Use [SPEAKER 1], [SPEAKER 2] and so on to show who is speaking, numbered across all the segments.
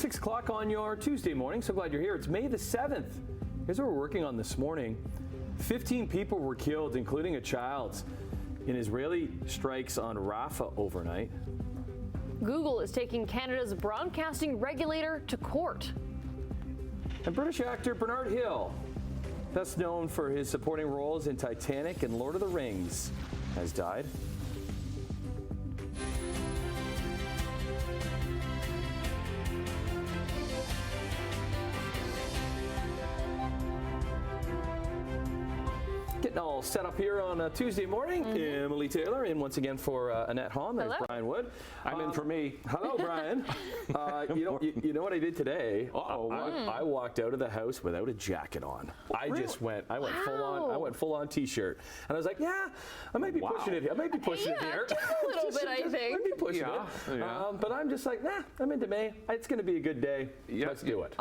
[SPEAKER 1] 6 o'clock on your Tuesday morning. So glad you're here. It's May the 7th. Here's what we're working on this morning. 15 people were killed, including a child, in Israeli strikes on Rafah overnight.
[SPEAKER 2] Google is taking Canada's broadcasting regulator to court.
[SPEAKER 1] And British actor Bernard Hill, best known for his supporting roles in Titanic and Lord of the Rings, has died. Getting all set up here on a Tuesday morning. Emily Taylor in once again for Annette Hahn. There's Brian Wood.
[SPEAKER 3] I'm in for me.
[SPEAKER 1] Hello, Brian. You know what I did today? I walked out of the house without a jacket on. I went full on t-shirt, and I was like, yeah, I might be pushing it. I might be pushing it here.
[SPEAKER 2] Just a little bit, I think.
[SPEAKER 1] Might be pushing it. But I'm just like, nah. I'm into May. It's going to be a good day.
[SPEAKER 3] Yeah,
[SPEAKER 1] Let's do it.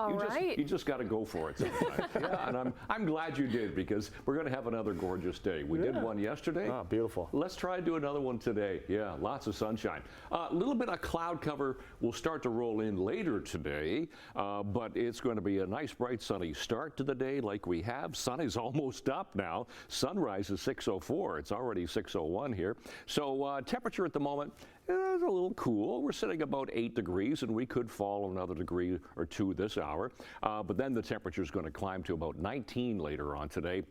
[SPEAKER 3] You just got to go for it sometimes. And I'm glad you did, because we're going to have another gorgeous day. We did one yesterday.
[SPEAKER 1] Oh, beautiful.
[SPEAKER 3] Let's try to do another one today. Yeah, lots of sunshine. A little bit of cloud cover will start to roll in later today, but it's going to be a nice, bright, sunny start to the day like we have. Sun is almost up now. Sunrise is 6:04. It's already 6:01 here. So temperature at the moment is a little cool. We're sitting about 8 degrees, and we could fall another degree or two this hour. But then the temperature is going to climb to about 19 later on today.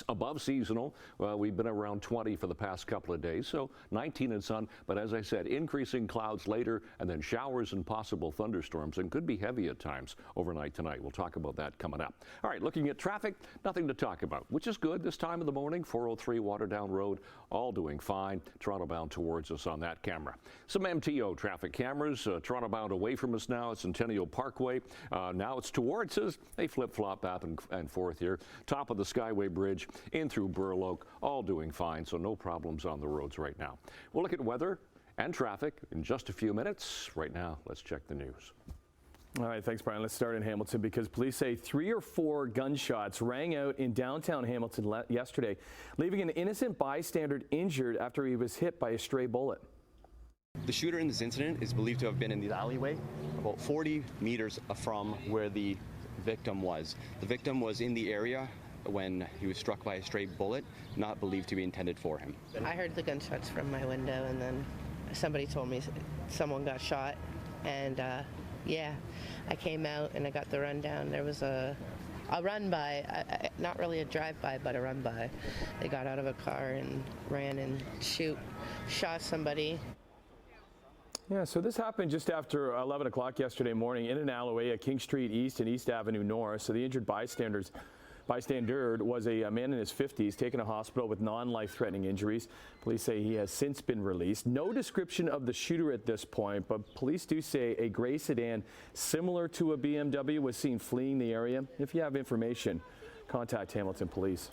[SPEAKER 3] Above seasonal, we've been around 20 for the past couple of days, so 19 in sun. But as I said, increasing clouds later, and then showers and possible thunderstorms, and could be heavy at times overnight tonight. We'll talk about that coming up. All right, looking at traffic, nothing to talk about, which is good this time of the morning. 403 Waterdown Road, all doing fine. Toronto bound towards us on that camera. Some MTO traffic cameras. Toronto bound away from us now at Centennial Parkway. Now it's towards us. They flip-flop back and forth here. Top of the Skyway Bridge in through Burloak, all doing fine, so no problems on the roads right now. We'll look at weather and traffic in just a few minutes. Right now, let's check the news.
[SPEAKER 1] All right, thanks, Brian. Let's start in Hamilton, because police say 3 or 4 gunshots rang out in downtown Hamilton yesterday, leaving an innocent bystander injured after he was hit by a stray bullet.
[SPEAKER 4] The shooter in this incident is believed to have been in the alleyway about 40 meters from where the victim was. The victim was in the area when he was struck by a stray bullet, not believed to be intended for him.
[SPEAKER 5] I heard the gunshots from my window, and then somebody told me someone got shot, and I came out and I got the rundown. There was a run-by, not really a drive-by, but a run-by. They got out of a car and ran and shot somebody.
[SPEAKER 1] Yeah, so this happened just after 11 o'clock yesterday morning in an alleyway at King Street East and East Avenue North. So the injured bystander was a man in his 50s, taken to hospital with non-life-threatening injuries. Police say he has since been released. No description of the shooter at this point, but police do say a gray sedan similar to a BMW was seen fleeing the area. If you have information, contact Hamilton Police.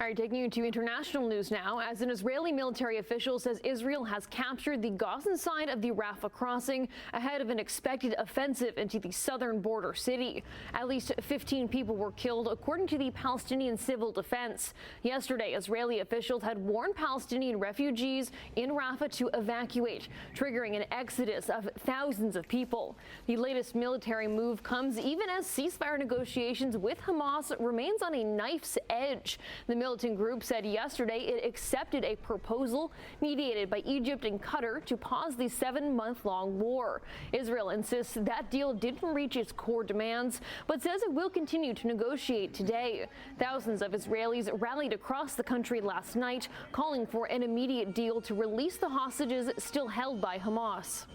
[SPEAKER 2] All right, taking you to international news now, as an Israeli military official says Israel has captured the Gazan side of the Rafah crossing ahead of an expected offensive into the southern border city. At least 15 people were killed, according to the Palestinian Civil Defense. Yesterday, Israeli officials had warned Palestinian refugees in Rafah to evacuate, triggering an exodus of thousands of people. The latest military move comes even as ceasefire negotiations with Hamas remains on a knife's edge. The militant group said yesterday it accepted a proposal mediated by Egypt and Qatar to pause the 7-month-long war. Israel insists that deal didn't reach its core demands, but says it will continue to negotiate today. Thousands of Israelis rallied across the country last night, calling for an immediate deal to release the hostages still held by Hamas.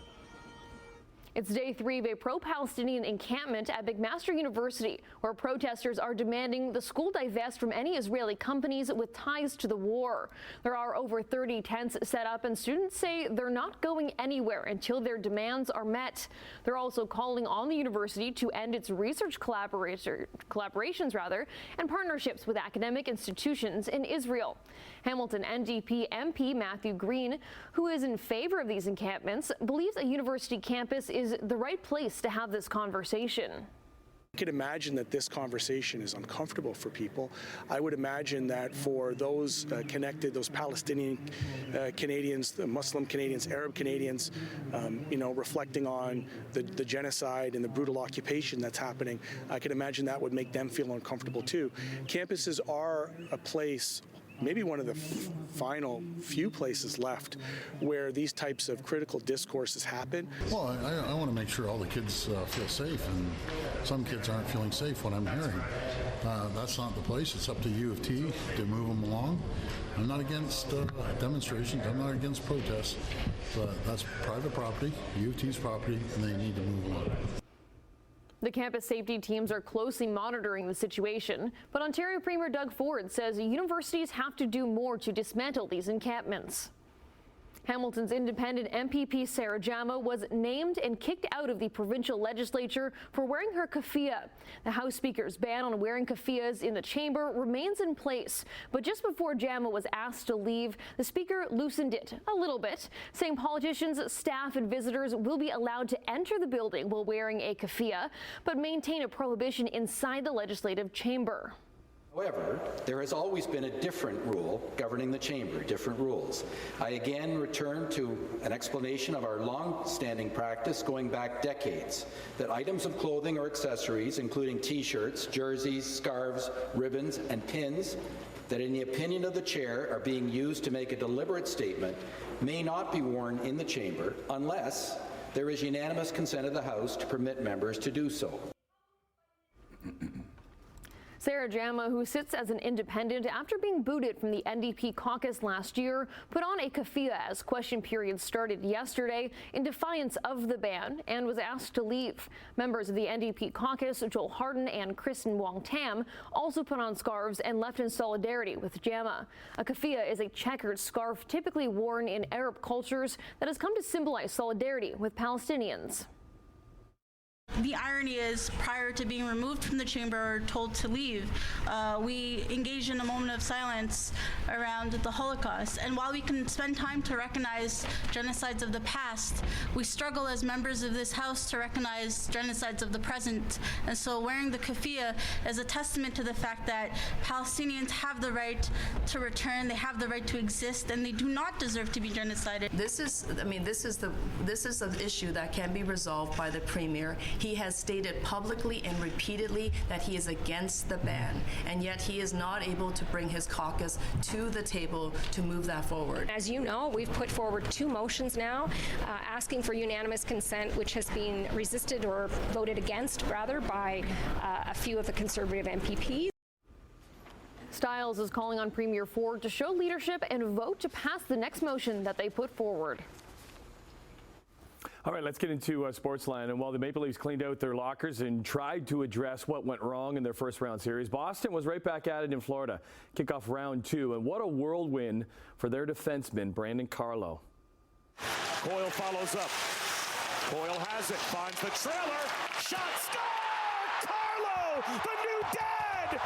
[SPEAKER 2] It's day 3 of a pro-Palestinian encampment at McMaster University, where protesters are demanding the school divest from any Israeli companies with ties to the war. There are over 30 tents set up, and students say they're not going anywhere until their demands are met. They're also calling on the university to end its research collaborations and partnerships with academic institutions in Israel. Hamilton NDP MP Matthew Green, who is in favor of these encampments, believes a university campus is the right place to have this conversation.
[SPEAKER 6] I could imagine that this conversation is uncomfortable for people. I would imagine that for those connected, those Palestinian Canadians, the Muslim Canadians, Arab Canadians, reflecting on the genocide and the brutal occupation that's happening, I could imagine that would make them feel uncomfortable too. Campuses are a place, maybe one of the final few places left where these types of critical discourses happen.
[SPEAKER 7] Well, I want to make sure all the kids feel safe, and some kids aren't feeling safe, what I'm hearing. That's not the place. It's up to U of T to move them along. I'm not against demonstrations. I'm not against protests, but that's private property, U of T's property, and they need to move along.
[SPEAKER 2] The campus safety teams are closely monitoring the situation, but Ontario Premier Doug Ford says universities have to do more to dismantle these encampments. Hamilton's independent MPP Sarah Jama was named and kicked out of the provincial legislature for wearing her keffiyeh. The House Speaker's ban on wearing keffiyehs in the chamber remains in place, but just before Jama was asked to leave, the Speaker loosened it a little bit, saying politicians, staff and visitors will be allowed to enter the building while wearing a keffiyeh, but maintain a prohibition inside the legislative chamber.
[SPEAKER 8] However, there has always been a different rule governing the chamber, different rules. I again return to an explanation of our long-standing practice going back decades, that items of clothing or accessories, including T-shirts, jerseys, scarves, ribbons, and pins, that in the opinion of the chair are being used to make a deliberate statement, may not be worn in the chamber unless there is unanimous consent of the House to permit members to do so.
[SPEAKER 2] Sarah Jama, who sits as an independent after being booted from the NDP caucus last year, put on a keffiyeh as question period started yesterday in defiance of the ban and was asked to leave. Members of the NDP caucus, Joel Harden and Kristen Wong-Tam, also put on scarves and left in solidarity with Jama. A keffiyeh is a checkered scarf typically worn in Arab cultures that has come to symbolize solidarity with Palestinians.
[SPEAKER 9] The irony is, prior to being removed from the chamber or told to leave, we engaged in a moment of silence around the Holocaust. And while we can spend time to recognize genocides of the past, we struggle as members of this House to recognize genocides of the present. And so wearing the keffiyeh is a testament to the fact that Palestinians have the right to return, they have the right to exist, and they do not deserve to be genocided.
[SPEAKER 10] This is an issue that can be resolved by the Premier. He has stated publicly and repeatedly that he is against the ban, and yet he is not able to bring his caucus to the table to move that forward.
[SPEAKER 11] As you know, we've put forward 2 motions now asking for unanimous consent, which has been resisted or voted against, rather, by a few of the Conservative MPPs.
[SPEAKER 2] Stiles is calling on Premier Ford to show leadership and vote to pass the next motion that they put forward.
[SPEAKER 1] All right, let's get into Sportsline. And while the Maple Leafs cleaned out their lockers and tried to address what went wrong in their first round series, Boston was right back at it in Florida. Kick off round 2, and what a whirlwind for their defenseman, Brandon Carlo.
[SPEAKER 12] Coyle follows up. Coyle has it, finds the trailer, shot, score! Carlo, the new dad!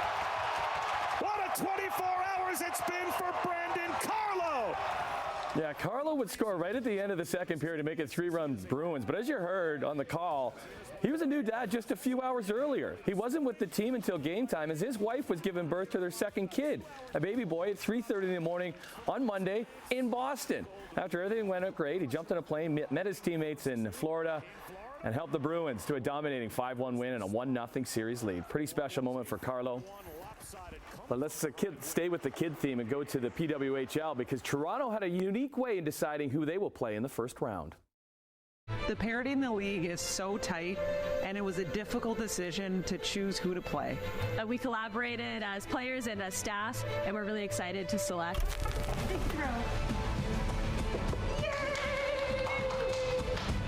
[SPEAKER 12] What a 24 hours it's been for Brandon Carlo!
[SPEAKER 1] Yeah, Carlo would score right at the end of the second period to make it 3-run Bruins. But as you heard on the call, he was a new dad just a few hours earlier. He wasn't with the team until game time as his wife was giving birth to their second kid, a baby boy, at 3:30 in the morning on Monday in Boston. After everything went out great, he jumped on a plane, met his teammates in Florida, and helped the Bruins to a dominating 5-1 win and a 1-0 series lead. Pretty special moment for Carlo. But let's stay with the kid theme and go to the PWHL because Toronto had a unique way in deciding who they will play in the first round.
[SPEAKER 13] The parity in the league is so tight, and it was a difficult decision to choose who to play.
[SPEAKER 14] We collaborated as players and as staff, and we're really excited to select.
[SPEAKER 13] Big throw.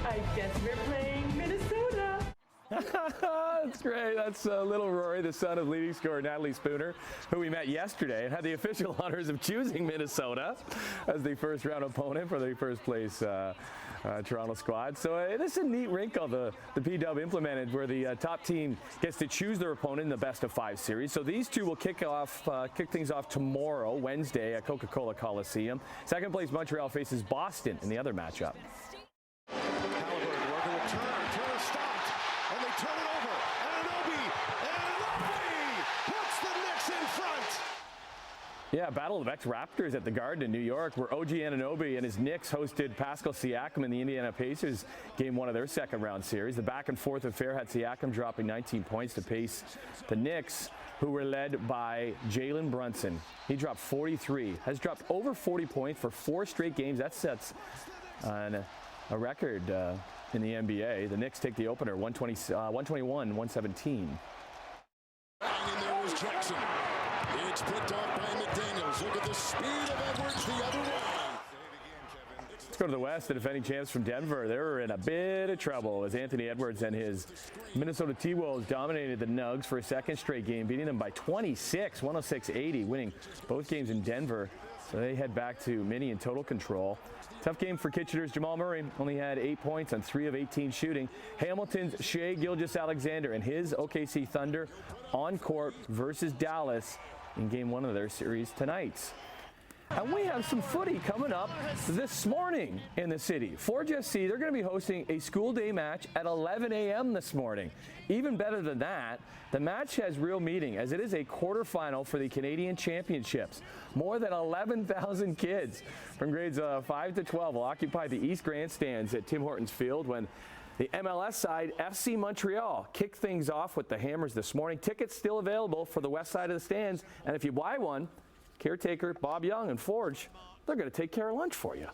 [SPEAKER 13] I guess we're playing Minnesota.
[SPEAKER 1] That's great. That's little Rory, the son of leading scorer Natalie Spooner, who we met yesterday and had the official honors of choosing Minnesota as the first round opponent for the first place Toronto squad. So this is a neat wrinkle the PW implemented where the top team gets to choose their opponent in the best of 5 series. So these two will kick things off tomorrow, Wednesday, at Coca-Cola Coliseum. Second place Montreal faces Boston in the other matchup.
[SPEAKER 12] Turner stopped, and they turn it over. Anunoby
[SPEAKER 1] Yeah, Battle of Ex-Raptors at the Garden in New York, where OG Anunoby and his Knicks hosted Pascal Siakam and the Indiana Pacers game 1 of their second-round series. The back and forth affair had Siakam dropping 19 points to pace the Knicks, who were led by Jalen Brunson. He dropped 43, has dropped over 40 points for 4 straight games. That sets a record in the NBA. The Knicks take the opener, 121-117.
[SPEAKER 15] And there was Jackson. It's picked off by McDaniels. Look at the speed of Edwards the other way.
[SPEAKER 1] Let's go to the West. The defending champs from Denver. They were in a bit of trouble as Anthony Edwards and his Minnesota T-Wolves dominated the Nugs for a second straight game, beating them by 26, 106-80, winning both games in Denver. So they head back to mini in total control. Tough game for Kitchener's Jamal Murray. Only had 8 points on 3 of 18 shooting. Hamilton's Shai Gilgeous-Alexander and his OKC Thunder on court versus Dallas in game 1 of their series tonight. And we have some footy coming up this morning in the city. Forge FC, they're going to be hosting a school day match at 11 a.m. this morning. Even better than that, the match has real meaning as it is a quarterfinal for the Canadian Championships. More than 11,000 kids from grades 5 to 12 will occupy the East Grandstands at Tim Hortons Field when the MLS side, FC Montreal, kick things off with the Hammers this morning. Tickets still available for the west side of the stands, and if you buy one, caretaker Bob Young and Forge, they're going to take care of lunch for you.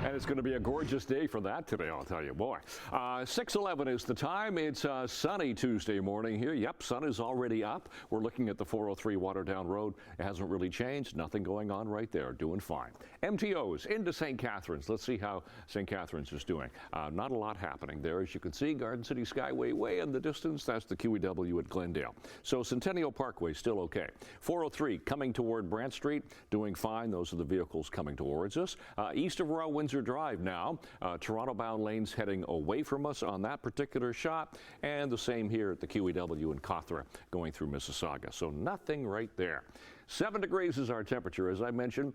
[SPEAKER 3] And it's going to be a gorgeous day for that today, I'll tell you. Boy, 6:11 is the time. It's a sunny Tuesday morning here. Yep, sun is already up. We're looking at the 403 Waterdown Road. It hasn't really changed. Nothing going on right there. Doing fine. MTOs into St. Catharines. Let's see how St. Catharines is doing. Not a lot happening there. As you can see, Garden City Skyway way in the distance. That's the QEW at Glendale. So Centennial Parkway still okay. 403 coming toward Brant Street, doing fine. Those are the vehicles coming towards us. East of Royal Windsor Drive now. Toronto-bound lanes heading away from us on that particular shot, and the same here at the QEW in Cawthra going through Mississauga. So nothing right there. 7 degrees is our temperature, as I mentioned.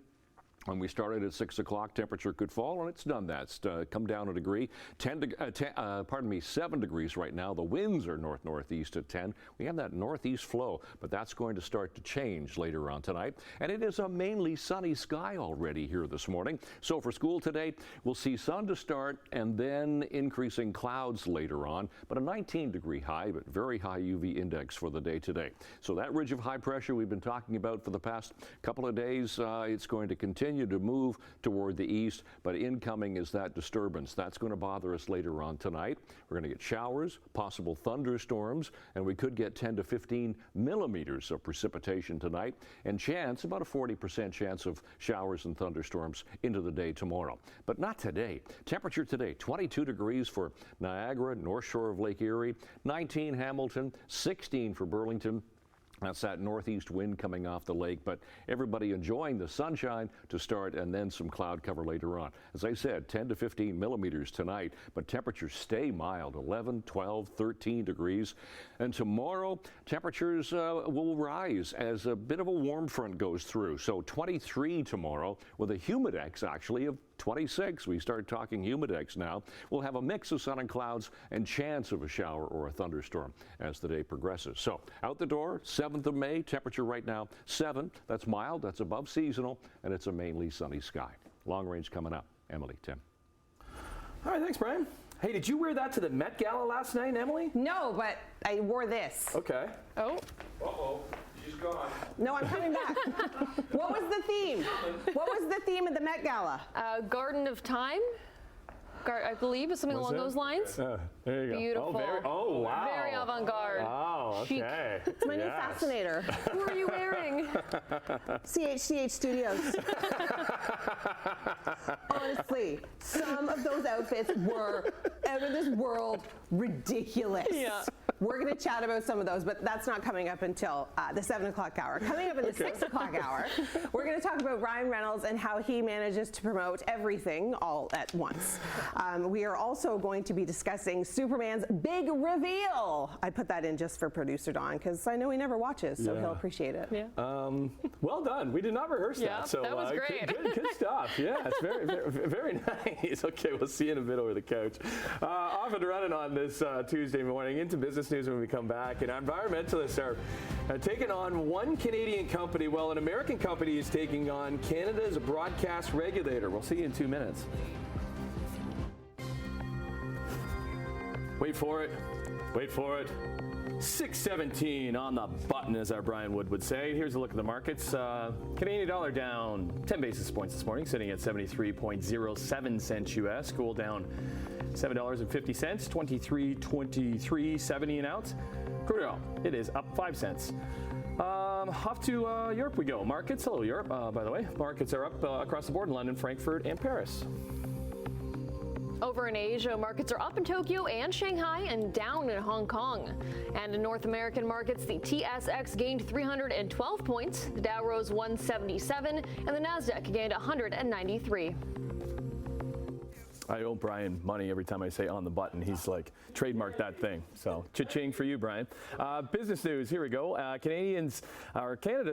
[SPEAKER 3] When we started at 6 o'clock, temperature could fall, and it's done that. It's come down a degree. 7 degrees right now. The winds are north-northeast at 10. We have that northeast flow, but that's going to start to change later on tonight. And it is a mainly sunny sky already here this morning. So for school today, we'll see sun to start and then increasing clouds later on, but a 19-degree high, but very high UV index for the day today. So that ridge of high pressure we've been talking about for the past couple of days, it's going to continue to move toward the east, but incoming is that disturbance. That's going to bother us later on tonight. We're going to get showers, possible thunderstorms, and we could get 10 to 15 millimeters of precipitation tonight, and about a 40% chance of showers and thunderstorms into the day tomorrow. But not today. Temperature today, 22 degrees for Niagara, north shore of Lake Erie, 19 Hamilton, 16 for Burlington. That's that northeast wind coming off the lake, but everybody enjoying the sunshine to start and then some cloud cover later on. As I said, 10 to 15 millimeters tonight, but temperatures stay mild, 11, 12, 13 degrees. And tomorrow, temperatures will rise as a bit of a warm front goes through. So 23 tomorrow with a humidex actually of 26. We start talking humidex now. We'll have a mix of sun and clouds and chance of a shower or a thunderstorm as the day progresses. So out the door, 7th of May, temperature right now 7. That's mild, that's above seasonal, and it's a mainly sunny sky. Long range coming up. Emily, Tim.
[SPEAKER 1] All right, thanks, Brian. Hey, did you wear that to the Met Gala last night, Emily?
[SPEAKER 16] No, but I wore this.
[SPEAKER 1] Okay.
[SPEAKER 16] Oh.
[SPEAKER 3] Uh-oh. She's gone.
[SPEAKER 16] No, I'm coming back. What was the theme? What was the theme of the Met Gala?
[SPEAKER 2] Garden of Time. I believe is something along those lines.
[SPEAKER 1] There you go.
[SPEAKER 2] Beautiful.
[SPEAKER 1] Oh, wow.
[SPEAKER 2] Very avant-garde.
[SPEAKER 1] Oh, okay.
[SPEAKER 16] It's my new fascinator.
[SPEAKER 2] Who are you wearing?
[SPEAKER 16] CHCH Studios. Honestly, some of those outfits were out of this world ridiculous.
[SPEAKER 2] Yeah.
[SPEAKER 16] We're going to chat about some of those, but that's not coming up until the 7 o'clock hour. Coming up in the 6 o'clock hour, we're going to talk about Ryan Reynolds and how he manages to promote everything all at once. We are also going to be discussing Superman's big reveal. I put that in just for producer Don because I know he never watches, so he'll appreciate it.
[SPEAKER 2] Yeah.
[SPEAKER 1] Well done. We did not rehearse that. So
[SPEAKER 2] that was great.
[SPEAKER 1] Good stuff. Yeah, it's very, very, very nice. Okay, we'll see you in a bit over the couch. Off and running on this. this Tuesday morning. Into business news when we come back. And environmentalists are taking on one Canadian company while an American company is taking on Canada's broadcast regulator. We'll see you in 2 minutes. Wait for it. Wait for it. 6:17 on the button, as our Brian Wood would say. Here's a look at the markets. Canadian dollar down 10 basis points this morning, sitting at 73.07 cents U.S. Gold down $7.50, 23.2370 an ounce. Crude oil, it is up 5 cents. Off to Europe we go. Markets, hello Europe, by the way. Markets are up across the board in London, Frankfurt, and Paris.
[SPEAKER 2] Over in Asia, markets are up in Tokyo and Shanghai and down in Hong Kong. And in North American markets, the TSX gained 312 points, the Dow rose 177, and the Nasdaq gained 193.
[SPEAKER 1] I owe Brian money every time I say on the button. He's like, trademark that thing. So, cha-ching for you, Brian. Business news, here we go. Canada's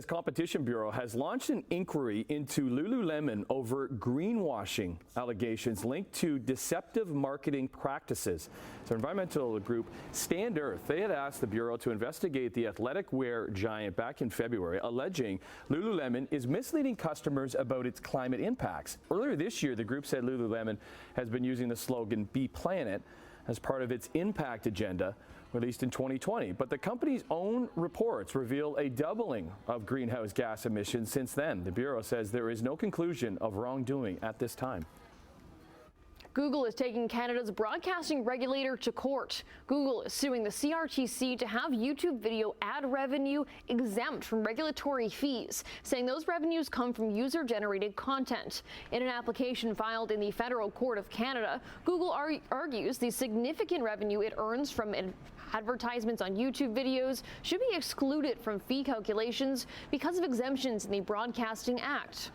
[SPEAKER 1] Competition Bureau has launched an inquiry into Lululemon over greenwashing allegations linked to deceptive marketing practices. So, environmental group Stand Earth, they had asked the Bureau to investigate the athletic wear giant back in February, alleging Lululemon is misleading customers about its climate impacts. Earlier this year, the group said Lululemon has been using the slogan Be Planet as part of its impact agenda released in 2020. But the company's own reports reveal a doubling of greenhouse gas emissions since then. The Bureau says there is no conclusion of wrongdoing at this time.
[SPEAKER 2] Google is taking Canada's broadcasting regulator to court. Google is suing the CRTC to have YouTube video ad revenue exempt from regulatory fees, saying those revenues come from user-generated content. In an application filed in the Federal Court of Canada, Google argues the significant revenue it earns from advertisements on YouTube videos should be excluded from fee calculations because of exemptions in the Broadcasting Act.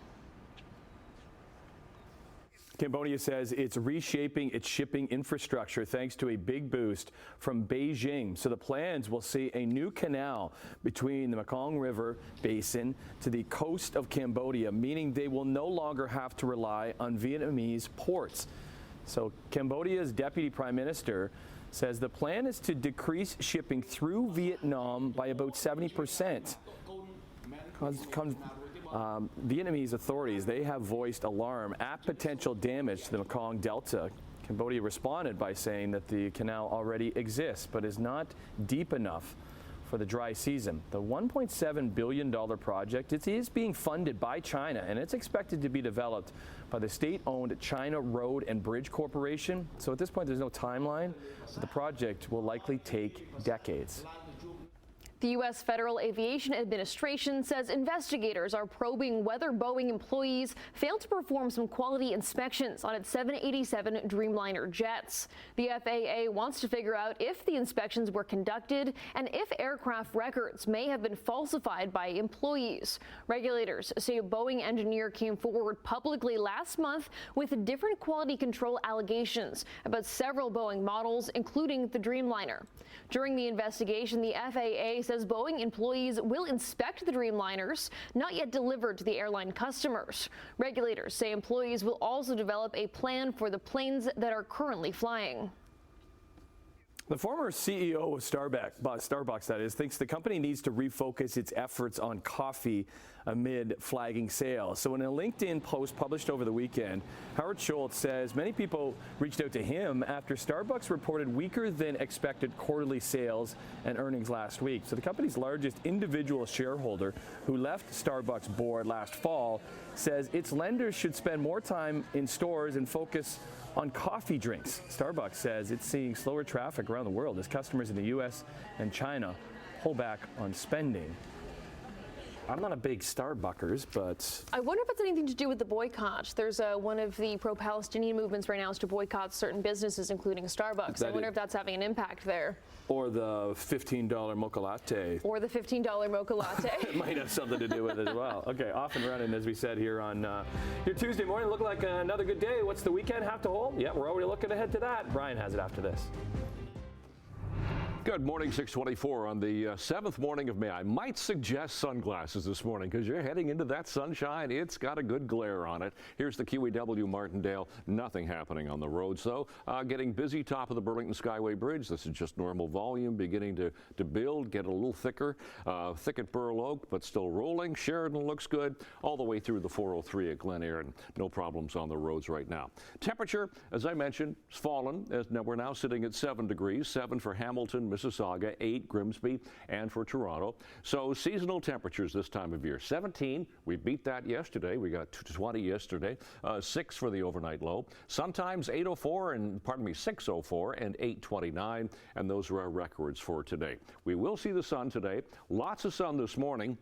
[SPEAKER 1] Cambodia says it's reshaping its shipping infrastructure thanks to a big boost from Beijing. So the plans will see a new canal between the Mekong River Basin to the coast of Cambodia, meaning they will no longer have to rely on Vietnamese ports. So Cambodia's Deputy Prime Minister says the plan is to decrease shipping through Vietnam by about 70%. Vietnamese authorities, they have voiced alarm at potential damage to the Mekong Delta. Cambodia responded by saying that the canal already exists but is not deep enough for the dry season. The $1.7 billion project, it is being funded by China, and it's expected to be developed by the state-owned China Road and Bridge Corporation. So at this point, there's no timeline, but the project will likely take decades.
[SPEAKER 2] The U.S. Federal Aviation Administration says investigators are probing whether Boeing employees failed to perform some quality inspections on its 787 Dreamliner jets. The FAA wants to figure out if the inspections were conducted and if aircraft records may have been falsified by employees. Regulators say a Boeing engineer came forward publicly last month with different quality control allegations about several Boeing models, including the Dreamliner. During the investigation, the FAA says Boeing employees will inspect the Dreamliners, not yet delivered to the airline customers. Regulators say employees will also develop a plan for the planes that are currently flying.
[SPEAKER 1] The former CEO of Starbucks, that is, thinks the company needs to refocus its efforts on coffee amid flagging sales. So in a LinkedIn post published over the weekend, Howard Schultz says many people reached out to him after Starbucks reported weaker than expected quarterly sales and earnings last week. So the company's largest individual shareholder, who left Starbucks board last fall, says its lenders should spend more time in stores and focus on coffee drinks. Starbucks says it's seeing slower traffic around the world as customers in the U.S. and China pull back on spending. I'm not a big Starbuckers, but
[SPEAKER 2] I wonder if it's anything to do with the boycott. There's one of the pro-Palestinian movements right now is to boycott certain businesses, including Starbucks. I wonder if that's having an impact there.
[SPEAKER 1] Or the $15 mocha latte.
[SPEAKER 2] Or the $15 mocha latte.
[SPEAKER 1] It might have something to do with it as well. Okay, off and running, as we said here on your Tuesday morning. Look like another good day. What's the weekend have to hold? Yeah, we're already looking ahead to that. Brian has it after this.
[SPEAKER 3] Good morning, 624 on the 7th morning of May. I might suggest sunglasses this morning because you're heading into that sunshine. It's got a good glare on it. Here's the QEW Martindale. Nothing happening on the roads, though. Getting busy top of the Burlington Skyway Bridge. This is just normal volume beginning to build, get a little thicker. Thick at Burl Oak, but still rolling. Sheridan looks good all the way through the 403 at Glen Eyre, and no problems on the roads right now. Temperature, as I mentioned, has fallen. We're now sitting at 7 degrees, 7 for Hamilton, Mississauga, 8 Grimsby, and for Toronto. So seasonal temperatures this time of year. 17, we beat that yesterday. We got 20 yesterday. 6 for the overnight low. Sometimes 6:04 and 8:29, and those are our records for today. We will see the sun today. Lots of sun this morning.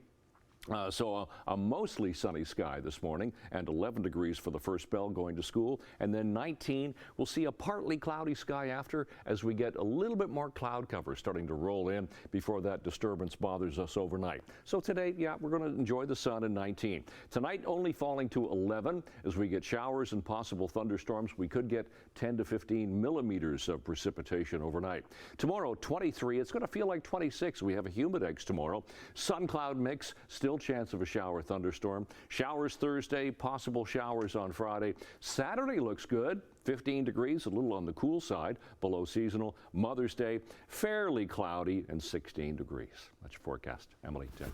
[SPEAKER 3] So a mostly sunny sky this morning, and 11 degrees for the first bell going to school, and then 19. We'll see a partly cloudy sky after as we get a little bit more cloud cover starting to roll in before that disturbance bothers us overnight. So today, yeah, we're going to enjoy the sun in 19. Tonight only falling to 11 as we get showers and possible thunderstorms. We could get 10 to 15 millimeters of precipitation overnight. Tomorrow, 23. It's going to feel like 26. We have a humidex tomorrow. Sun cloud mix, still chance of a shower thunderstorm. Showers Thursday, possible showers on Friday. Saturday looks good. 15 degrees, a little on the cool side, below seasonal. Mother's Day, fairly cloudy, and 16 degrees. That's your forecast. Emily, Tim.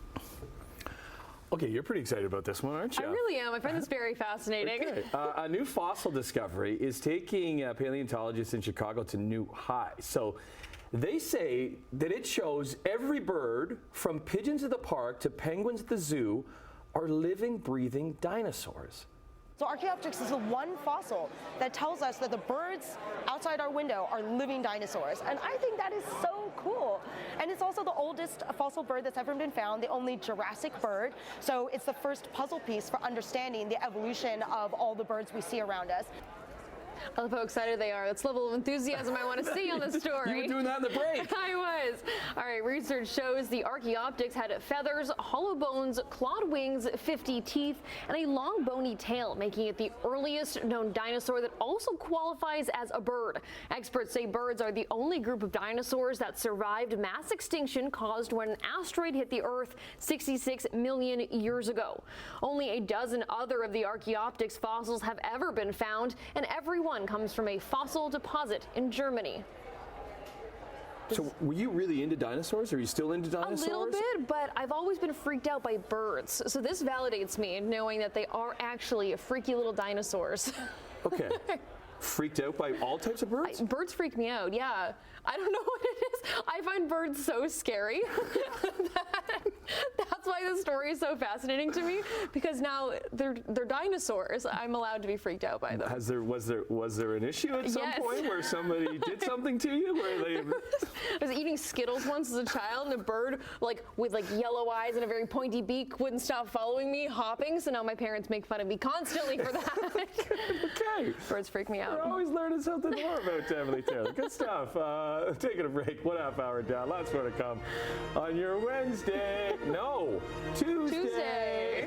[SPEAKER 1] Okay, you're pretty excited about this one, aren't you?
[SPEAKER 2] I really am. I find this very fascinating.
[SPEAKER 1] Okay. A new fossil discovery is taking paleontologists in Chicago to new highs. So they say that it shows every bird, from pigeons at the park to penguins at the zoo, are living, breathing dinosaurs.
[SPEAKER 17] So Archaeopteryx is the one fossil that tells us that the birds outside our window are living dinosaurs. And I think that is so cool. And it's also the oldest fossil bird that's ever been found, the only Jurassic bird. So it's the first puzzle piece for understanding the evolution of all the birds we see around us.
[SPEAKER 2] I love how excited they are. That's the level of enthusiasm I want to see on this story.
[SPEAKER 1] You were doing that in the break.
[SPEAKER 2] I was. All right, research shows the Archaeopteryx had feathers, hollow bones, clawed wings, 50 teeth, and a long bony tail, making it the earliest known dinosaur that also qualifies as a bird. Experts say birds are the only group of dinosaurs that survived mass extinction caused when an asteroid hit the Earth 66 million years ago. Only a dozen other of the Archaeopteryx fossils have ever been found, and every one comes from a fossil deposit in Germany.
[SPEAKER 1] So were you really into dinosaurs? Are you still into dinosaurs?
[SPEAKER 2] A little bit, but I've always been freaked out by birds. So this validates me, knowing that they are actually freaky little dinosaurs.
[SPEAKER 1] Okay. Freaked out by all types of birds?
[SPEAKER 2] Birds freak me out, yeah. I don't know what it is. I find birds so scary. That's why this story is so fascinating to me, because now they're dinosaurs. I'm allowed to be freaked out by them.
[SPEAKER 1] Was there an issue at some point where somebody did something to you? Where they...
[SPEAKER 2] I was eating Skittles once as a child, and a bird with yellow eyes and a very pointy beak wouldn't stop following me, hopping. So now my parents make fun of me constantly for that.
[SPEAKER 1] Okay.
[SPEAKER 2] Birds freak me out.
[SPEAKER 1] We're always learning something more about Emily Taylor. Good stuff. Taking a break. 1 half hour down. Lots more to come on your Wednesday. No, Tuesday.